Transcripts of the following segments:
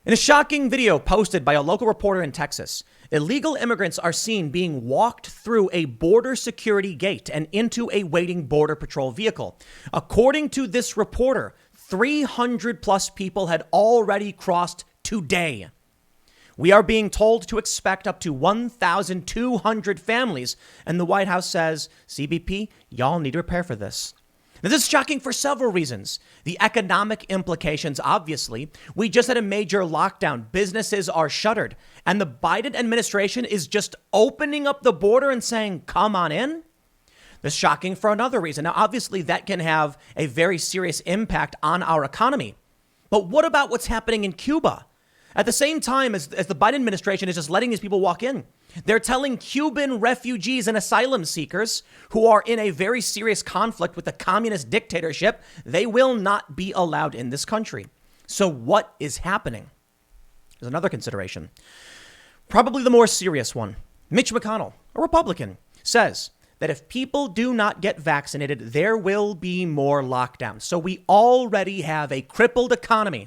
In a shocking video posted by a local reporter in Texas, illegal immigrants are seen being walked through a border security gate and into a waiting Border Patrol vehicle. According to this reporter, 300 plus people had already crossed today. We are being told to expect up to 1,200 families, and the White House says, CBP, y'all need to prepare for this. Now, this is shocking for several reasons. The economic implications, obviously. We just had a major lockdown. Businesses are shuttered. And the Biden administration is just opening up the border and saying, come on in. This is shocking for another reason. Now, obviously, that can have a very serious impact on our economy. But what about what's happening in Cuba? At the same time as the Biden administration is just letting these people walk in, they're telling Cuban refugees and asylum seekers who are in a very serious conflict with the communist dictatorship, they will not be allowed in this country. So what is happening? There's another consideration. Probably the more serious one. Mitch McConnell, a Republican, says that if people do not get vaccinated, there will be more lockdowns. So we already have a crippled economy.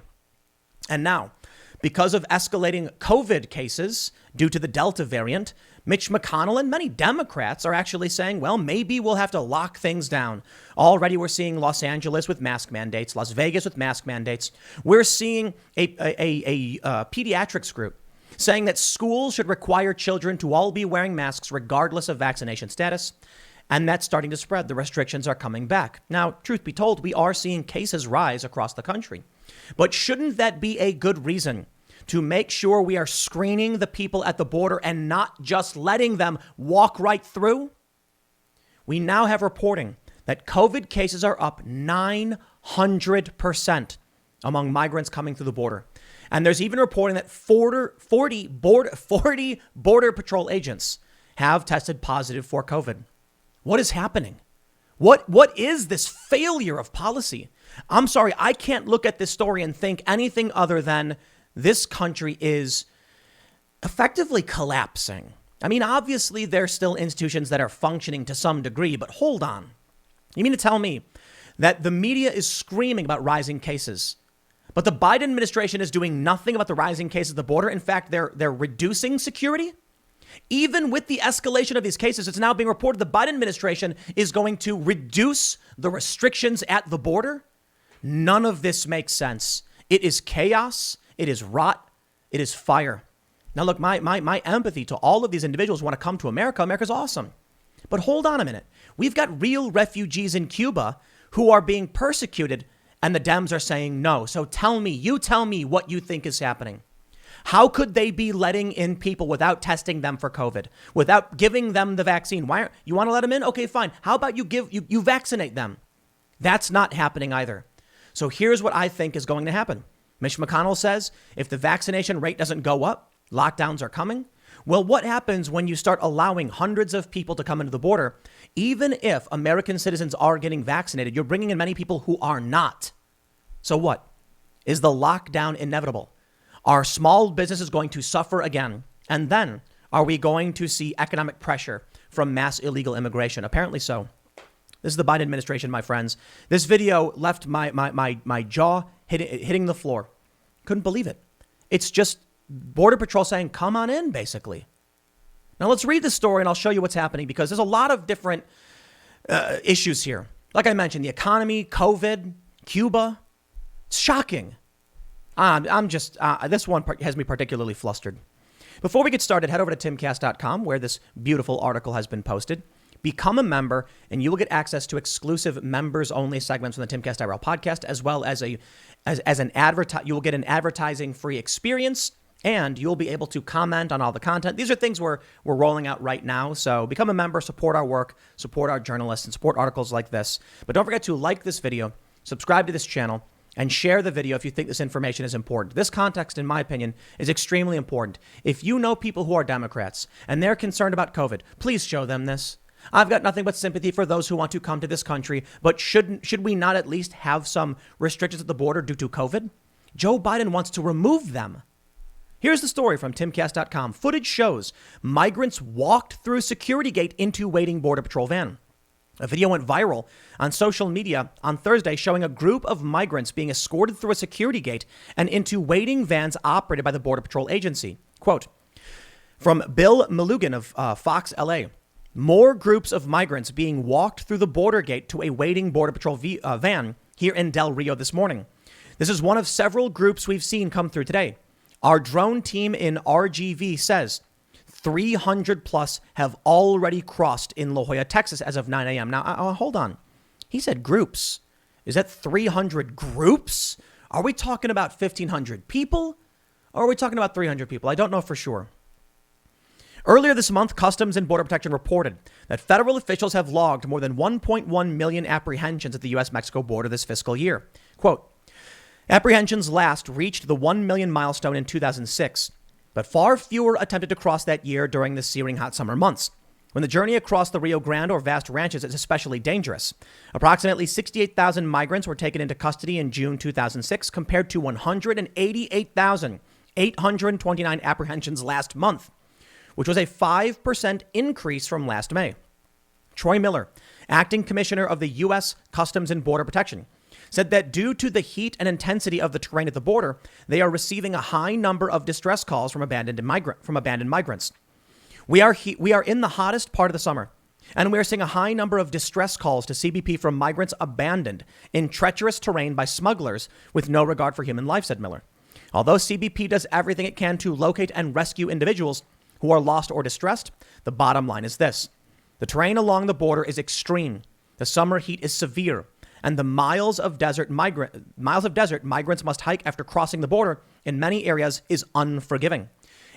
And now, because of escalating COVID cases due to the Delta variant, Mitch McConnell and many Democrats are actually saying, well, maybe we'll have to lock things down. Already we're seeing Los Angeles with mask mandates, Las Vegas with mask mandates. We're seeing a pediatrics group saying that schools should require children to all be wearing masks regardless of vaccination status. And that's starting to spread. The restrictions are coming back. Now, truth be told, we are seeing cases rise across the country. But shouldn't that be a good reason to make sure we are screening the people at the border and not just letting them walk right through? We now have reporting that COVID cases are up 900% among migrants coming through the border. And there's even reporting that 40 Border Patrol agents have tested positive for COVID. What is happening? What is this failure of policy? I'm sorry, I can't look at this story and think anything other than this country is effectively collapsing. I mean, obviously, there's still institutions that are functioning to some degree, but hold on. You mean to tell me that the media is screaming about rising cases, but the Biden administration is doing nothing about the rising cases at the border? In fact, they're reducing security? Even with the escalation of these cases, it's now being reported the Biden administration is going to reduce the restrictions at the border. None of this makes sense. It is chaos. It is rot. It is fire. Now, look, my empathy to all of these individuals who want to come to America. America's awesome. But hold on a minute. We've got real refugees in Cuba who are being persecuted, and the Dems are saying no. So tell me what you think is happening. How could they be letting in people without testing them for COVID, without giving them the vaccine? Why you want to let them in? Okay, fine. How about you vaccinate them? That's not happening either. So here's what I think is going to happen. Mitch McConnell says if the vaccination rate doesn't go up, lockdowns are coming. Well, what happens when you start allowing hundreds of people to come into the border? Even if American citizens are getting vaccinated, you're bringing in many people who are not. So what? Is the lockdown inevitable? Are small businesses going to suffer again? And then are we going to see economic pressure from mass illegal immigration? Apparently so. This is the Biden administration, my friends. This video left my jaw hitting the floor. Couldn't believe it. It's just Border Patrol saying, come on in, basically. Now let's read the story and I'll show you what's happening because there's a lot of different issues here. Like I mentioned, the economy, COVID, Cuba. It's shocking. This one has me particularly flustered. Before we get started, head over to timcast.com where this beautiful article has been posted. Become a member and you will get access to exclusive members only segments from the Timcast IRL podcast, as well as you will get an advertising free experience and you'll be able to comment on all the content. These are things we're rolling out right now. So become a member, support our work, support our journalists and support articles like this. But don't forget to like this video, subscribe to this channel, and share the video if you think this information is important. This context, in my opinion, is extremely important. If you know people who are Democrats and they're concerned about COVID, please show them this. I've got nothing but sympathy for those who want to come to this country, but should we not at least have some restrictions at the border due to COVID? Joe Biden wants to remove them. Here's the story from timcast.com. Footage shows migrants walked through security gate into waiting Border Patrol van. A video went viral on social media on Thursday showing a group of migrants being escorted through a security gate and into waiting vans operated by the Border Patrol agency. Quote, from Bill Malugan of Fox LA, more groups of migrants being walked through the border gate to a waiting Border Patrol van here in Del Rio this morning. This is one of several groups we've seen come through today. Our drone team in RGV says 300 plus have already crossed in La Jolla, Texas as of 9 a.m. Now, hold on. He said groups. Is that 300 groups? Are we talking about 1,500 people? Or are we talking about 300 people? I don't know for sure. Earlier this month, Customs and Border Protection reported that federal officials have logged more than 1.1 million apprehensions at the U.S.-Mexico border this fiscal year. Quote, apprehensions last reached the 1 million milestone in 2006, but far fewer attempted to cross that year during the searing hot summer months, when the journey across the Rio Grande or vast ranches is especially dangerous. Approximately 68,000 migrants were taken into custody in June 2006, compared to 188,829 apprehensions last month, which was a 5% increase from last May. Troy Miller, acting commissioner of the U.S. Customs and Border Protection, said that due to the heat and intensity of the terrain at the border, they are receiving a high number of distress calls from abandoned migrants. We are in the hottest part of the summer, and we are seeing a high number of distress calls to CBP from migrants abandoned in treacherous terrain by smugglers with no regard for human life, said Miller. Although CBP does everything it can to locate and rescue individuals who are lost or distressed, the bottom line is this. The terrain along the border is extreme. The summer heat is severe. And the miles of desert migrants must hike after crossing the border in many areas is unforgiving.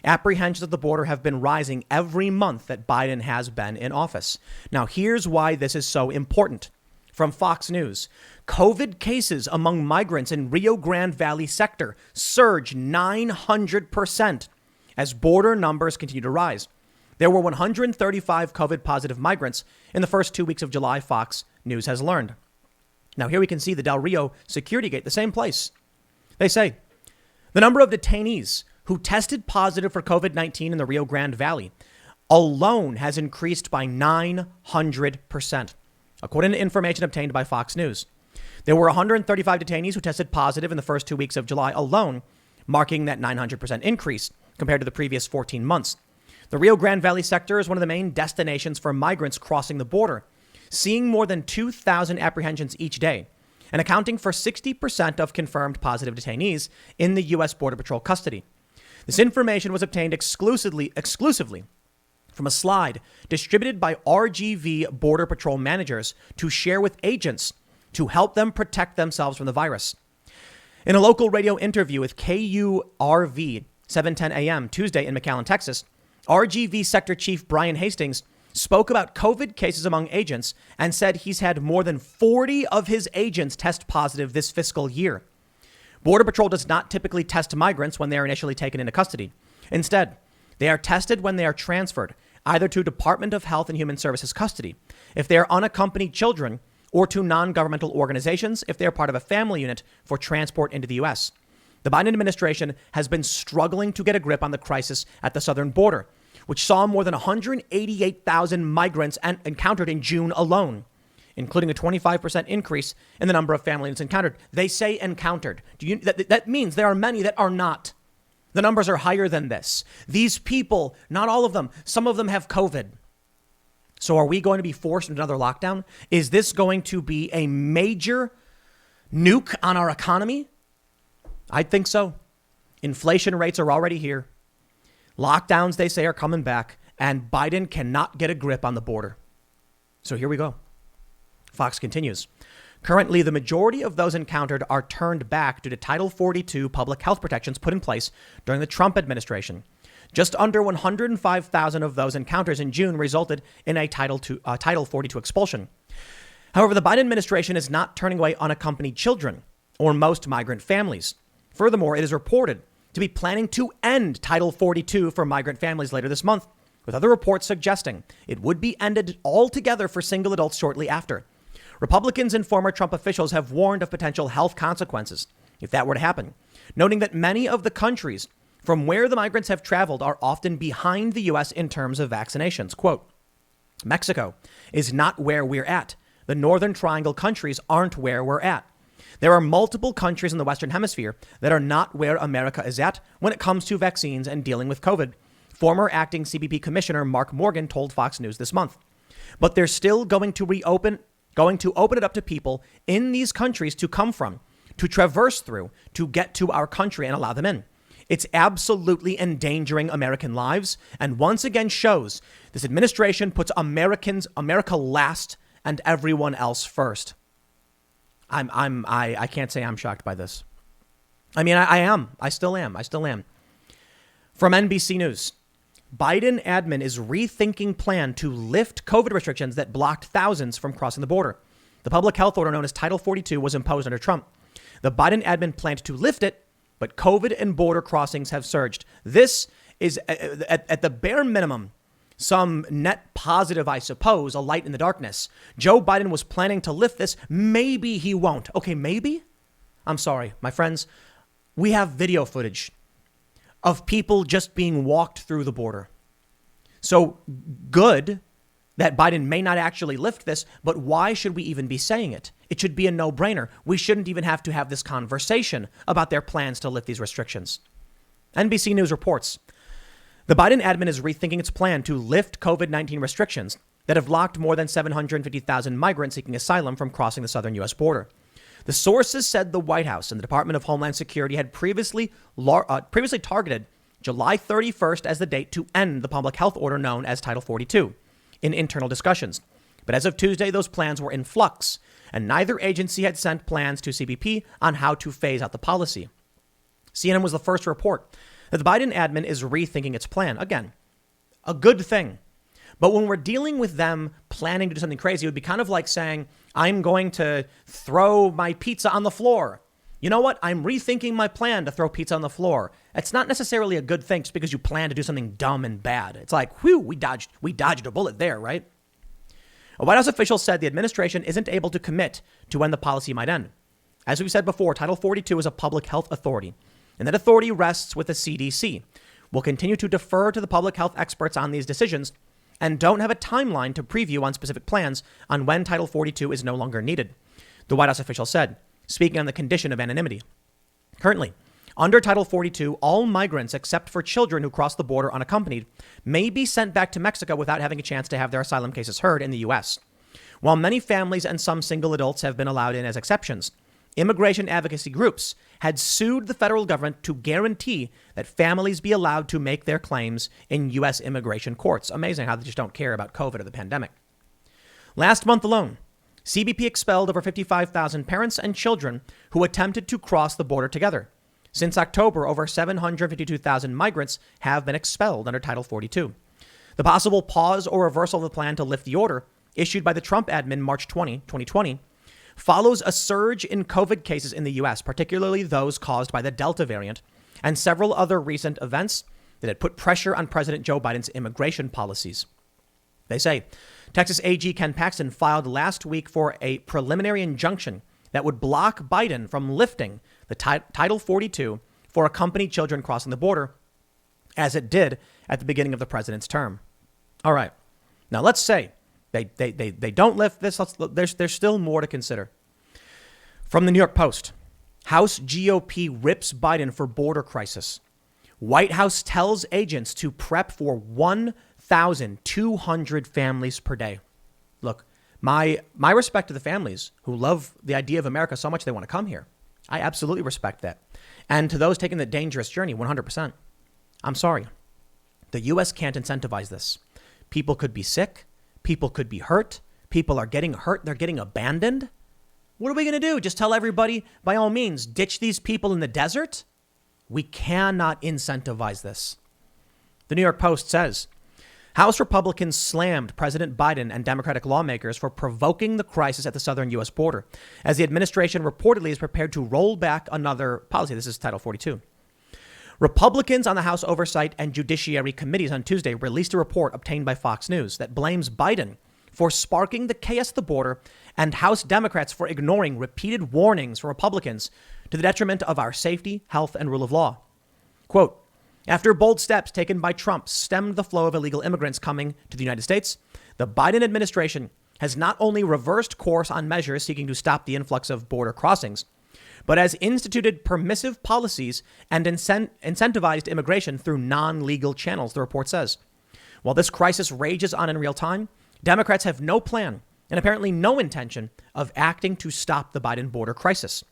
Apprehensions at the border have been rising every month that Biden has been in office. Now, here's why this is so important. From Fox News, COVID cases among migrants in Rio Grande Valley sector surge 900% as border numbers continue to rise. There were 135 COVID positive migrants in the first 2 weeks of July, Fox News has learned. Now, here we can see the Del Rio security gate, the same place. They say the number of detainees who tested positive for COVID-19 in the Rio Grande Valley alone has increased by 900%, according to information obtained by Fox News. There were 135 detainees who tested positive in the first 2 weeks of July alone, marking that 900% increase compared to the previous 14 months. The Rio Grande Valley sector is one of the main destinations for migrants crossing the border, seeing more than 2,000 apprehensions each day and accounting for 60% of confirmed positive detainees in the U.S. Border Patrol custody. This information was obtained exclusively from a slide distributed by RGV Border Patrol managers to share with agents to help them protect themselves from the virus. In a local radio interview with KURV 710 AM Tuesday in McAllen, Texas, RGV Sector Chief Brian Hastings spoke about COVID cases among agents and said he's had more than 40 of his agents test positive this fiscal year. Border Patrol does not typically test migrants when they are initially taken into custody. Instead, they are tested when they are transferred, either to Department of Health and Human Services custody, if they are unaccompanied children, or to non-governmental organizations if they are part of a family unit for transport into the U.S. The Biden administration has been struggling to get a grip on the crisis at the southern border, which saw more than 188,000 migrants encountered in June alone, including a 25% increase in the number of family units encountered. They say encountered. That means there are many that are not. The numbers are higher than this. These people, not all of them, some of them have COVID. So are we going to be forced into another lockdown? Is this going to be a major nuke on our economy? I think so. Inflation rates are already here. Lockdowns, they say, are coming back, and Biden cannot get a grip on the border. So here we go. Fox continues. Currently, the majority of those encountered are turned back due to Title 42 public health protections put in place during the Trump administration. Just under 105,000 of those encounters in June resulted in a Title 42 expulsion. However, the Biden administration is not turning away unaccompanied children or most migrant families. Furthermore, it is reported to be planning to end Title 42 for migrant families later this month, with other reports suggesting it would be ended altogether for single adults shortly after. Republicans and former Trump officials have warned of potential health consequences if that were to happen, noting that many of the countries from where the migrants have traveled are often behind the U.S. in terms of vaccinations. Quote, Mexico is not where we're at. The Northern Triangle countries aren't where we're at. There are multiple countries in the Western Hemisphere that are not where America is at when it comes to vaccines and dealing with COVID, former acting CBP Commissioner Mark Morgan told Fox News this month. But they're still going to open it up to people in these countries to come from, to traverse through, to get to our country and allow them in. It's absolutely endangering American lives, and once again shows this administration puts America last and everyone else first. I can't say I'm shocked by this. I mean, I am. I still am. From NBC News, Biden admin is rethinking plan to lift COVID restrictions that blocked thousands from crossing the border. The public health order known as Title 42 was imposed under Trump. The Biden admin planned to lift it, but COVID and border crossings have surged. This is, at the bare minimum, some net positive, I suppose, a light in the darkness. Joe Biden was planning to lift this. Maybe he won't. Okay, maybe? I'm sorry, my friends. We have video footage of people just being walked through the border. So good that Biden may not actually lift this, but why should we even be saying it? It should be a no-brainer. We shouldn't even have to have this conversation about their plans to lift these restrictions. NBC News reports, the Biden admin is rethinking its plan to lift COVID-19 restrictions that have blocked more than 750,000 migrants seeking asylum from crossing the southern U.S. border. The sources said the White House and the Department of Homeland Security had previously targeted July 31st as the date to end the public health order known as Title 42 in internal discussions. But as of Tuesday, those plans were in flux, and neither agency had sent plans to CBP on how to phase out the policy. CNN was the first to report that the Biden admin is rethinking its plan. Again, a good thing. But when we're dealing with them planning to do something crazy, it would be kind of like saying, I'm going to throw my pizza on the floor. You know what? I'm rethinking my plan to throw pizza on the floor. It's not necessarily a good thing just because you plan to do something dumb and bad. It's like, whew, we dodged a bullet there, right? A White House official said the administration isn't able to commit to when the policy might end. As we've said before, Title 42 is a public health authority, and that authority rests with the CDC. We'll continue to defer to the public health experts on these decisions and don't have a timeline to preview on specific plans on when Title 42 is no longer needed, the White House official said, speaking on the condition of anonymity. Currently, under Title 42, all migrants except for children who cross the border unaccompanied may be sent back to Mexico without having a chance to have their asylum cases heard in the U.S. While many families and some single adults have been allowed in as exceptions, immigration advocacy groups had sued the federal government to guarantee that families be allowed to make their claims in U.S. immigration courts. Amazing how they just don't care about COVID or the pandemic. Last month alone, CBP expelled over 55,000 parents and children who attempted to cross the border together. Since October, over 752,000 migrants have been expelled under Title 42. The possible pause or reversal of the plan to lift the order, issued by the Trump admin March 2020, follows a surge in COVID cases in the U.S., particularly those caused by the Delta variant, and several other recent events that had put pressure on President Joe Biden's immigration policies. They say Texas AG Ken Paxton filed last week for a preliminary injunction that would block Biden from lifting the Title 42 for accompanied children crossing the border, as it did at the beginning of the president's term. All right. Now, let's say they don't lift this. There's still more to consider. From the New York Post, House GOP rips Biden for border crisis. White House tells agents to prep for 1,200 families per day. Look, my respect to the families who love the idea of America so much they want to come here. I absolutely respect that. And to those taking the dangerous journey, 100%. I'm sorry. The U.S. can't incentivize this. People could be sick. People could be hurt. People are getting hurt. They're getting abandoned. What are we going to do? Just tell everybody, by all means, ditch these people in the desert? We cannot incentivize this. The New York Post says, House Republicans slammed President Biden and Democratic lawmakers for provoking the crisis at the southern U.S. border, as the administration reportedly is prepared to roll back another policy. This is Title 42. Republicans on the House Oversight and Judiciary Committees on Tuesday released a report obtained by Fox News that blames Biden for sparking the chaos at the border and House Democrats for ignoring repeated warnings from Republicans to the detriment of our safety, health, and rule of law. Quote, After bold steps taken by Trump stemmed the flow of illegal immigrants coming to the United States, the Biden administration has not only reversed course on measures seeking to stop the influx of border crossings, but has instituted permissive policies and incentivized immigration through non-legal channels, the report says. While this crisis rages on in real time, Democrats have no plan and apparently no intention of acting to stop the Biden border crisis.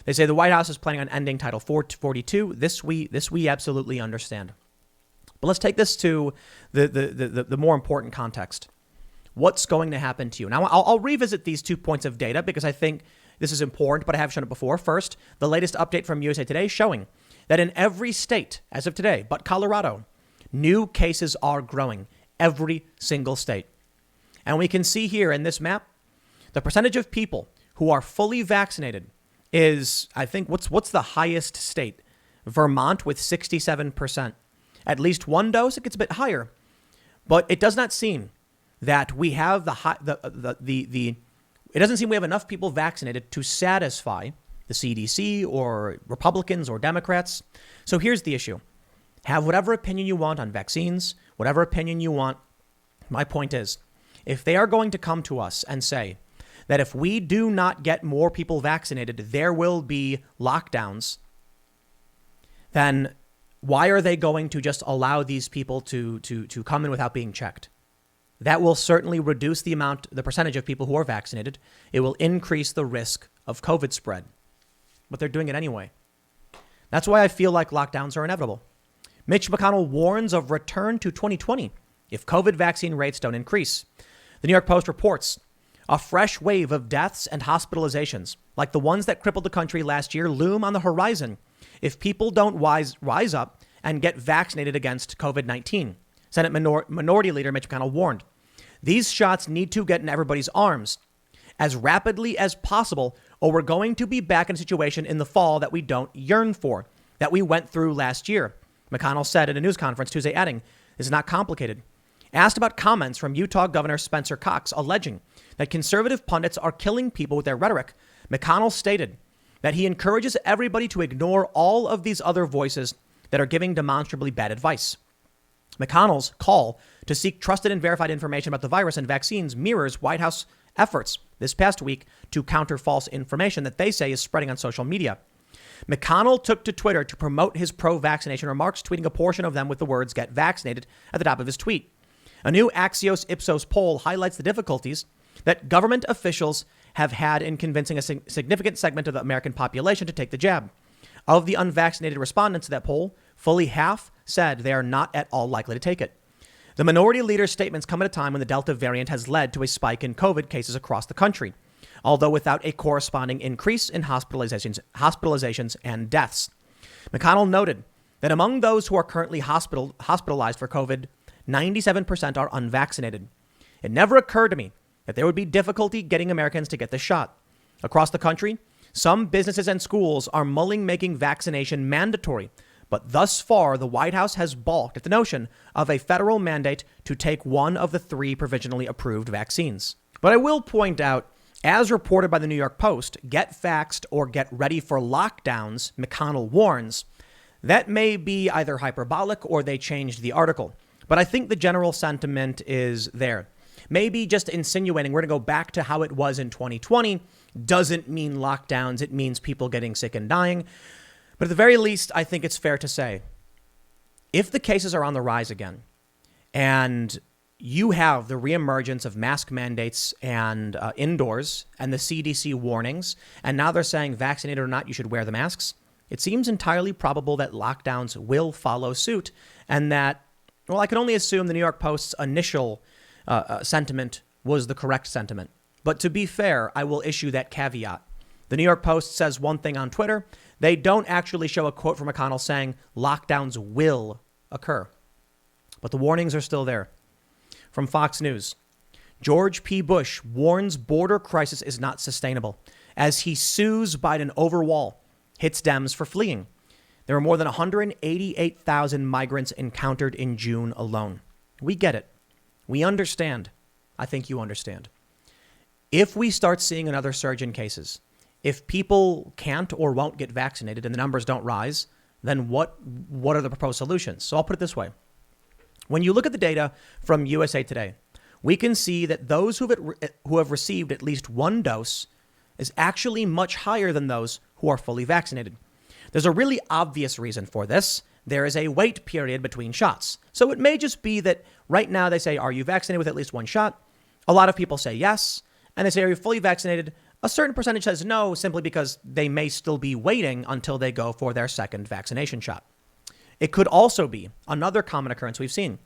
They say the White House is planning on ending Title 42. This we absolutely understand. But let's take this to the more important context. What's going to happen to you? Now, I'll revisit these 2 points of data because I think this is important, but I have shown it before. First, the latest update from USA Today showing that in every state as of today, but Colorado, new cases are growing. Every single state. And we can see here in this map, the percentage of people who are fully vaccinated is, I think, what's the highest state? Vermont with 67%. At least one dose, it gets a bit higher. But it does not seem that we have it doesn't seem we have enough people vaccinated to satisfy the CDC or Republicans or Democrats. So here's the issue. Have whatever opinion you want on vaccines, whatever opinion you want. My point is, if they are going to come to us and say that if we do not get more people vaccinated, there will be lockdowns, then why are they going to just allow these people to come in without being checked? That will certainly reduce the percentage of people who are vaccinated. It will increase the risk of COVID spread. But they're doing it anyway. That's why I feel like lockdowns are inevitable. Mitch McConnell warns of return to 2020 if COVID vaccine rates don't increase. The New York Post reports a fresh wave of deaths and hospitalizations, like the ones that crippled the country last year, loom on the horizon if people don't rise up and get vaccinated against COVID-19. Senate Minority Leader Mitch McConnell warned, these shots need to get in everybody's arms as rapidly as possible, or we're going to be back in a situation in the fall that we don't yearn for, that we went through last year. McConnell said at a news conference Tuesday, adding, this is not complicated. Asked about comments from Utah Governor Spencer Cox alleging that conservative pundits are killing people with their rhetoric, McConnell stated that he encourages everybody to ignore all of these other voices that are giving demonstrably bad advice. McConnell's call to seek trusted and verified information about the virus and vaccines mirrors White House efforts this past week to counter false information that they say is spreading on social media. McConnell took to Twitter to promote his pro-vaccination remarks, tweeting a portion of them with the words "get vaccinated" at the top of his tweet. A new Axios Ipsos poll highlights the difficulties that government officials have had in convincing a significant segment of the American population to take the jab. Of the unvaccinated respondents to that poll, fully half said they are not at all likely to take it. The minority leader's statements come at a time when the Delta variant has led to a spike in COVID cases across the country, although without a corresponding increase in hospitalizations and deaths. McConnell noted that among those who are currently hospitalized for COVID, 97% are unvaccinated. It never occurred to me that there would be difficulty getting Americans to get the shot. Across the country, some businesses and schools are mulling making vaccination mandatory, but thus far, the White House has balked at the notion of a federal mandate to take one of the 3 provisionally approved vaccines. But I will point out, as reported by the New York Post, get vaxxed or get ready for lockdowns, McConnell warns, that may be either hyperbolic or they changed the article. But I think the general sentiment is there. Maybe just insinuating we're going to go back to how it was in 2020 doesn't mean lockdowns. It means people getting sick and dying. But at the very least, I think it's fair to say, if the cases are on the rise again and you have the reemergence of mask mandates and indoors and the CDC warnings, and now they're saying vaccinated or not, you should wear the masks, it seems entirely probable that lockdowns will follow suit and that, well, I can only assume the New York Post's initial sentiment was the correct sentiment. But to be fair, I will issue that caveat. The New York Post says one thing on Twitter. They don't actually show a quote from McConnell saying lockdowns will occur. But the warnings are still there. From Fox News, George P. Bush warns border crisis is not sustainable as he sues Biden over wall, hits Dems for fleeing. There were more than 188,000 migrants encountered in June alone. We get it. We understand. I think you understand. If we start seeing another surge in cases, if people can't or won't get vaccinated and the numbers don't rise, then what are the proposed solutions? So I'll put it this way. When you look at the data from USA Today, we can see that those who have received at least one dose is actually much higher than those who are fully vaccinated. There's a really obvious reason for this. There is a wait period between shots. So it may just be that right now they say, are you vaccinated with at least one shot? A lot of people say yes. And they say, are you fully vaccinated? A certain percentage says no, simply because they may still be waiting until they go for their second vaccination shot. It could also be another common occurrence we've seen,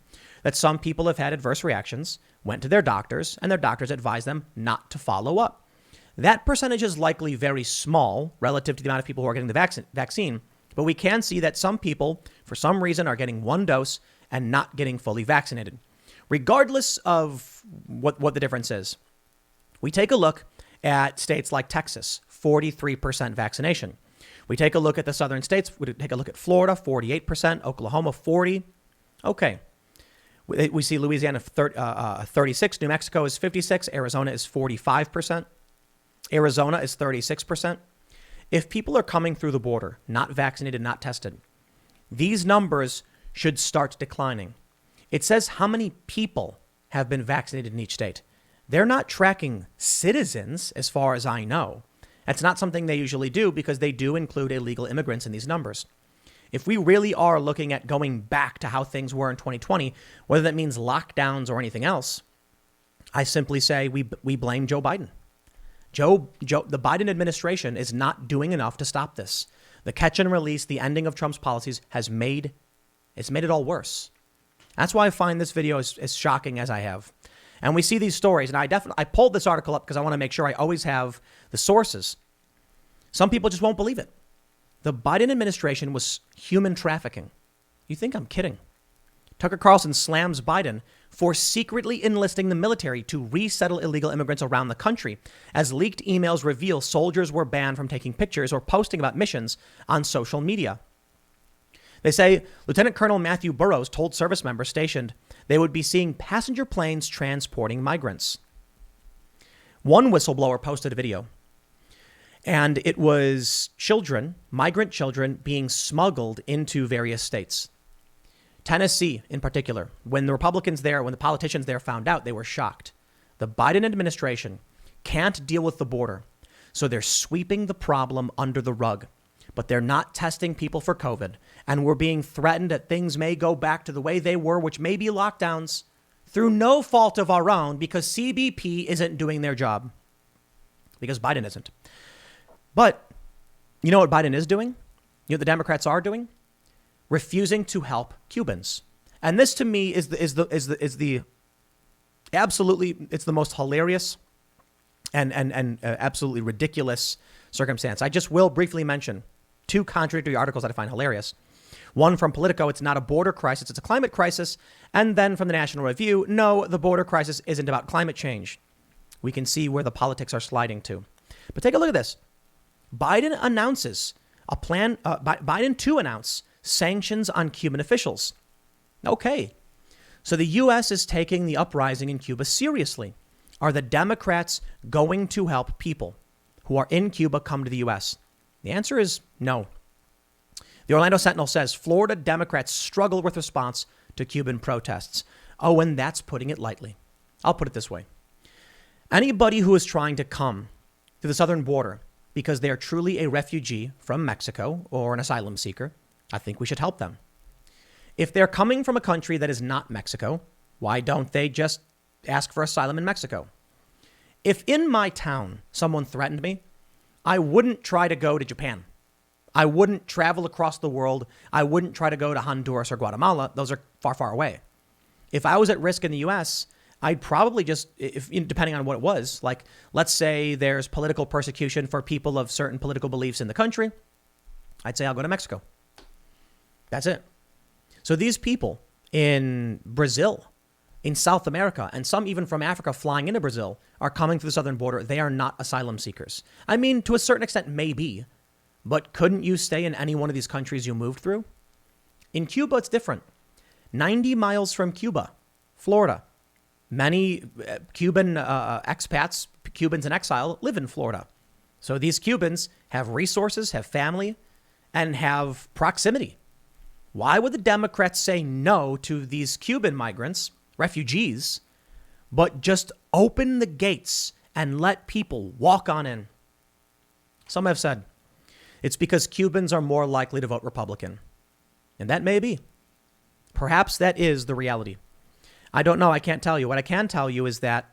that some people have had adverse reactions, went to their doctors, and their doctors advised them not to follow up. That percentage is likely very small relative to the amount of people who are getting the vaccine, but we can see that some people, for some reason, are getting one dose and not getting fully vaccinated. Regardless of what the difference is, we take a look at states like Texas, 43% vaccination. We take a look at the southern states. We take a look at Florida, 48%, Oklahoma, 40%. Okay. We see Louisiana, 36%, New Mexico is 56%, Arizona is 45%, Arizona is 36%. If people are coming through the border, not vaccinated, not tested, these numbers should start declining. It says how many people have been vaccinated in each state. They're not tracking citizens, as far as I know. That's not something they usually do because they do include illegal immigrants in these numbers. If we really are looking at going back to how things were in 2020, whether that means lockdowns or anything else, I simply say we blame Joe Biden. The Biden administration is not doing enough to stop this. The catch and release, the ending of Trump's policies has made it all worse. That's why I find this video as shocking as I have. And we see these stories, and I pulled this article up because I want to make sure I always have the sources. Some people just won't believe it. The Biden administration was human trafficking. You think I'm kidding? Tucker Carlson slams Biden for secretly enlisting the military to resettle illegal immigrants around the country. As leaked emails reveal, soldiers were banned from taking pictures or posting about missions on social media. They say Lieutenant Colonel Matthew Burrows told service members stationed they would be seeing passenger planes transporting migrants. One whistleblower posted a video, and it was children, migrant children, being smuggled into various states. Tennessee, in particular, when the politicians there found out, they were shocked. The Biden administration can't deal with the border, so they're sweeping the problem under the rug. But they're not testing people for COVID, and we're being threatened that things may go back to the way they were, which may be lockdowns, through no fault of our own, because CBP isn't doing their job. Because Biden isn't. But you know what Biden is doing? You know what the Democrats are doing? Refusing to help Cubans. And this to me is the absolutely, it's the most hilarious and absolutely ridiculous circumstance. I just will briefly mention two contradictory articles that I find hilarious. One from Politico, it's not a border crisis, it's a climate crisis. And then from the National Review, no, the border crisis isn't about climate change. We can see where the politics are sliding to. But take a look at this. Biden announces a plan, Biden to announce sanctions on Cuban officials. Okay. So the U.S. is taking the uprising in Cuba seriously. Are the Democrats going to help people who are in Cuba come to the U.S.? The answer is no. The Orlando Sentinel says Florida Democrats struggle with response to Cuban protests. Oh, and that's putting it lightly. I'll put it this way. Anybody who is trying to come to the southern border because they are truly a refugee from Mexico or an asylum seeker, I think we should help them. If they're coming from a country that is not Mexico, why don't they just ask for asylum in Mexico? If in my town someone threatened me, I wouldn't try to go to Japan. I wouldn't travel across the world. I wouldn't try to go to Honduras or Guatemala. Those are far, far away. If I was at risk in the U.S., I'd probably just, depending on what it was, like let's say there's political persecution for people of certain political beliefs in the country, I'd say I'll go to Mexico. That's it. So these people in Brazil, in South America, and some even from Africa flying into Brazil are coming to the southern border. They are not asylum seekers. I mean, to a certain extent, maybe. But couldn't you stay in any one of these countries you moved through? In Cuba, it's different. 90 miles from Cuba, Florida. Many Cuban expats, Cubans in exile, live in Florida. So these Cubans have resources, have family, and have proximity. Why would the Democrats say no to these Cuban migrants, refugees, but just open the gates and let people walk on in? Some have said it's because Cubans are more likely to vote Republican. And that may be. Perhaps that is the reality. I don't know. I can't tell you. What I can tell you is that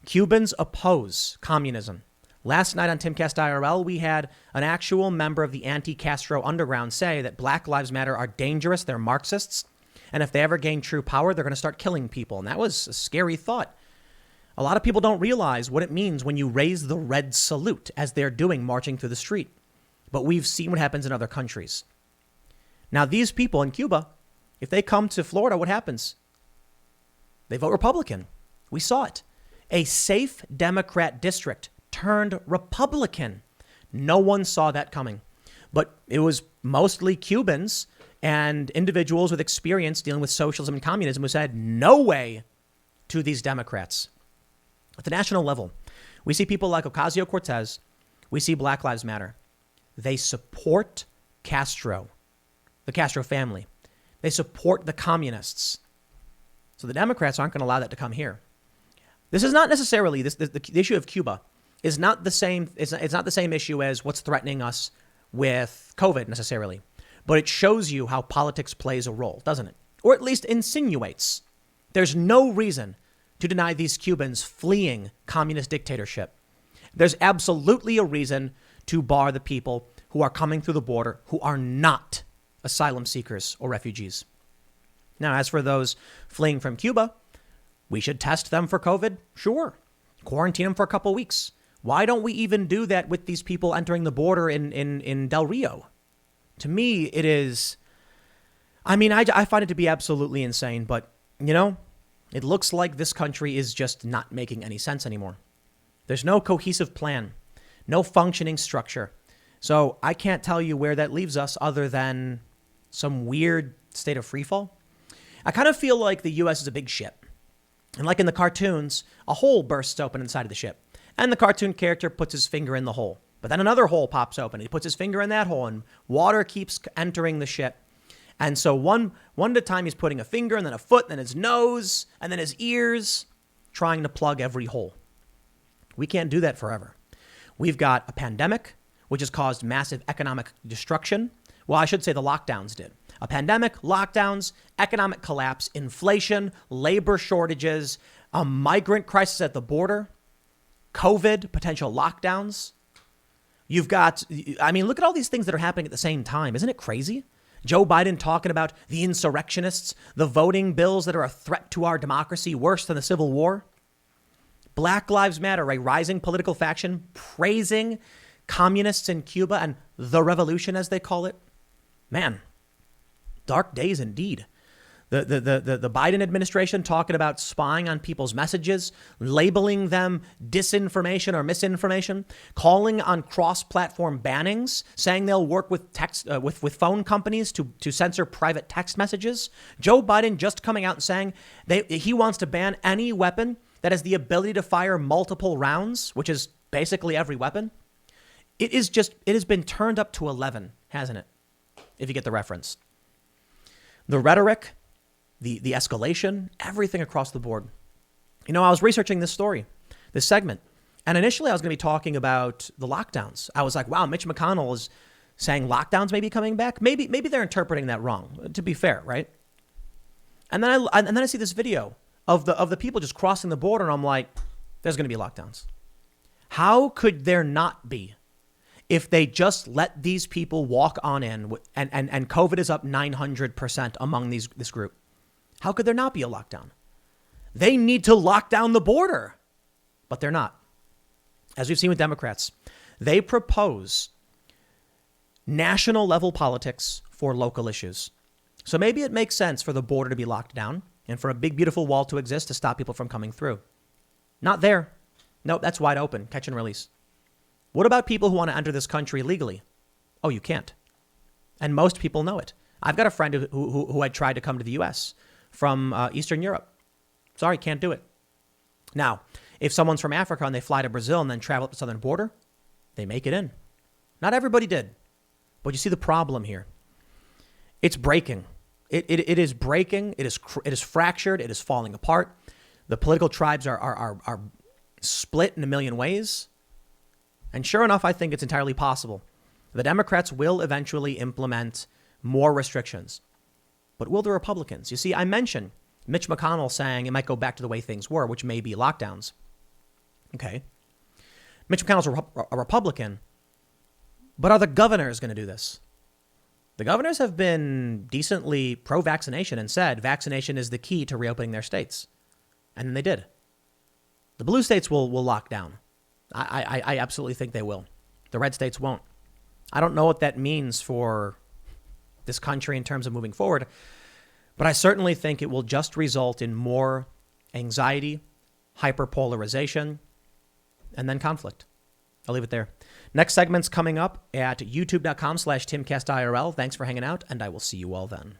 Cubans oppose communism. Last night on Timcast IRL, we had an actual member of the anti-Castro underground say that Black Lives Matter are dangerous, they're Marxists, and if they ever gain true power, they're going to start killing people. And that was a scary thought. A lot of people don't realize what it means when you raise the red salute as they're doing marching through the street. But we've seen what happens in other countries. Now, these people in Cuba, if they come to Florida, what happens? They vote Republican. We saw it. A safe Democrat district turned Republican. No one saw that coming. But it was mostly Cubans and individuals with experience dealing with socialism and communism who said no way to these Democrats. At the national level, we see people like Ocasio-Cortez. We see Black Lives Matter. They support Castro, the Castro family. They support the communists. So the Democrats aren't going to allow that to come here. This is not necessarily the issue of Cuba is not the same. It's not the same issue as what's threatening us with COVID necessarily, but it shows you how politics plays a role, doesn't it? Or at least insinuates. There's no reason to deny these Cubans fleeing communist dictatorship. There's absolutely a reason to bar the people who are coming through the border who are not asylum seekers or refugees. Now, as for those fleeing from Cuba, we should test them for COVID. Sure. Quarantine them for a couple weeks. Why don't we even do that with these people entering the border in Del Rio? To me, it is. I mean, I find it to be absolutely insane. But, you know, it looks like this country is just not making any sense anymore. There's no cohesive plan, no functioning structure. So I can't tell you where that leaves us other than some weird state of freefall. I kind of feel like the U.S. is a big ship. And like in the cartoons, a hole bursts open inside of the ship. And the cartoon character puts his finger in the hole. But then another hole pops open. He puts his finger in that hole and water keeps entering the ship. And so one at a time, he's putting a finger and then a foot, and then his nose, and then his ears, trying to plug every hole. We can't do that forever. We've got a pandemic, which has caused massive economic destruction. Well, I should say the lockdowns did. A pandemic, lockdowns, economic collapse, inflation, labor shortages, a migrant crisis at the border, COVID, potential lockdowns. You've got, I mean, look at all these things that are happening at the same time. Isn't it crazy? Joe Biden talking about the insurrectionists, the voting bills that are a threat to our democracy, worse than the Civil War. Black Lives Matter, a rising political faction praising communists in Cuba and the revolution, as they call it. Man, dark days indeed. The Biden administration talking about spying on people's messages, labeling them disinformation or misinformation, calling on cross-platform bannings, saying they'll work with with phone companies to censor private text messages. Joe Biden just coming out and saying he wants to ban any weapon that has the ability to fire multiple rounds, which is basically every weapon. It has been turned up to 11, hasn't it? If you get the reference. The rhetoric, the escalation, everything across the board. You know, I was researching this story, this segment, and initially I was going to be talking about the lockdowns. I was like, wow, Mitch McConnell is saying lockdowns may be coming back. Maybe they're interpreting that wrong, to be fair, right? And then I see this video of the people just crossing the border, and I'm like, there's going to be lockdowns. How could there not be? If they just let these people walk on in and COVID is up 900% among this group, how could there not be a lockdown? They need to lock down the border, but they're not. As we've seen with Democrats, they propose national level politics for local issues. So maybe it makes sense for the border to be locked down and for a big, beautiful wall to exist to stop people from coming through. Not there. Nope, that's wide open. Catch and release. What about people who want to enter this country legally? Oh, you can't. And most people know it. I've got a friend who had tried to come to the U.S. from Eastern Europe. Sorry, can't do it. Now, if someone's from Africa and they fly to Brazil and then travel up the southern border, they make it in. Not everybody did. But you see the problem here. It's breaking. It is breaking. It is fractured. It is falling apart. The political tribes are split in a million ways. And sure enough, I think it's entirely possible the Democrats will eventually implement more restrictions. But will the Republicans? You see, I mentioned Mitch McConnell saying it might go back to the way things were, which may be lockdowns. Okay. Mitch McConnell's a Republican. But are the governors going to do this? The governors have been decently pro-vaccination and said vaccination is the key to reopening their states. And then they did. The blue states will lock down. I absolutely think they will. The red states won't. I don't know what that means for this country in terms of moving forward, but I certainly think it will just result in more anxiety, hyperpolarization, and then conflict. I'll leave it there. Next segment's coming up at youtube.com/TimCastIRL. Thanks for hanging out, and I will see you all then.